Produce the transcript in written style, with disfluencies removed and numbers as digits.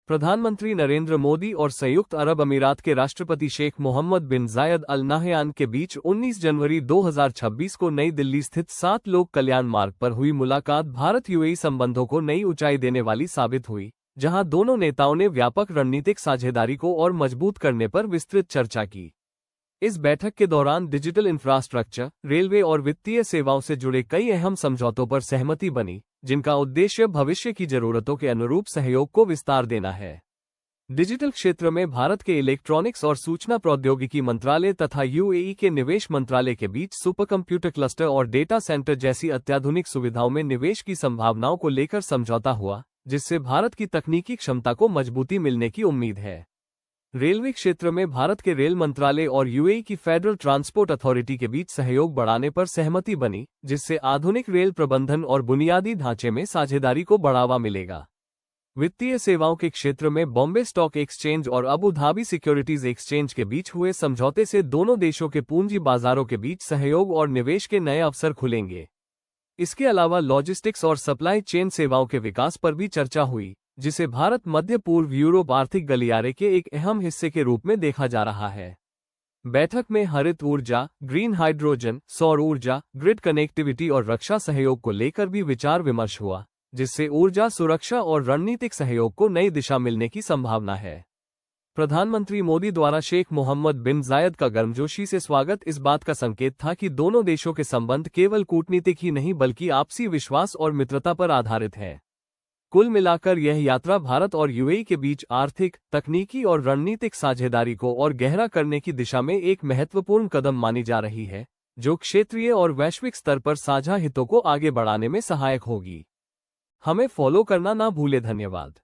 प्रधानमंत्री नरेंद्र मोदी और संयुक्त अरब अमीरात के राष्ट्रपति शेख मोहम्मद बिन जायद अल नाहयान के बीच 19 जनवरी 2026 को नई दिल्ली स्थित 7 लोक कल्याण मार्ग पर हुई मुलाकात भारत यूएई संबंधों को नई ऊंचाई देने वाली साबित हुई, जहां दोनों नेताओं ने व्यापक रणनीतिक साझेदारी को और मजबूत करने पर विस्तृत चर्चा की। इस बैठक के दौरान डिजिटल इंफ्रास्ट्रक्चर, रेलवे और वित्तीय सेवाओं से जुड़े कई अहम समझौतों पर सहमति बनी, जिनका उद्देश्य भविष्य की जरूरतों के अनुरूप सहयोग को विस्तार देना है। डिजिटल क्षेत्र में भारत के इलेक्ट्रॉनिक्स और सूचना प्रौद्योगिकी मंत्रालय तथा यूएई के निवेश मंत्रालय के बीच सुपर कंप्यूटर क्लस्टर और डेटा सेंटर जैसी अत्याधुनिक सुविधाओं में निवेश की संभावनाओं को लेकर समझौता हुआ, जिससे भारत की तकनीकी क्षमता को मजबूती मिलने की उम्मीद है। रेलवे क्षेत्र में भारत के रेल मंत्रालय और यूएई की फेडरल ट्रांसपोर्ट अथॉरिटी के बीच सहयोग बढ़ाने पर सहमति बनी, जिससे आधुनिक रेल प्रबंधन और बुनियादी ढांचे में साझेदारी को बढ़ावा मिलेगा। वित्तीय सेवाओं के क्षेत्र में बॉम्बे स्टॉक एक्सचेंज और अबू धाबी सिक्योरिटीज एक्सचेंज के बीच हुए समझौते से दोनों देशों के पूंजी बाजारों के बीच सहयोग और निवेश के नए अवसर खुलेंगे। इसके अलावा लॉजिस्टिक्स और सप्लाई चेन सेवाओं के विकास पर भी चर्चा हुई, जिसे भारत मध्य पूर्व यूरोप आर्थिक गलियारे के एक अहम हिस्से के रूप में देखा जा रहा है। बैठक में हरित ऊर्जा, ग्रीन हाइड्रोजन, सौर ऊर्जा, ग्रिड कनेक्टिविटी और रक्षा सहयोग को लेकर भी विचार विमर्श हुआ, जिससे ऊर्जा सुरक्षा और रणनीतिक सहयोग को नई दिशा मिलने की संभावना है। प्रधानमंत्री मोदी द्वारा शेख मोहम्मद बिन जायद का गर्मजोशी से स्वागत इस बात का संकेत था कि दोनों देशों के संबंध केवल कूटनीतिक ही नहीं बल्कि आपसी विश्वास और मित्रता पर आधारित है। कुल मिलाकर यह यात्रा भारत और यूएई के बीच आर्थिक, तकनीकी और रणनीतिक साझेदारी को और गहरा करने की दिशा में एक महत्वपूर्ण कदम मानी जा रही है, जो क्षेत्रीय और वैश्विक स्तर पर साझा हितों को आगे बढ़ाने में सहायक होगी। हमें फॉलो करना ना भूलें। धन्यवाद।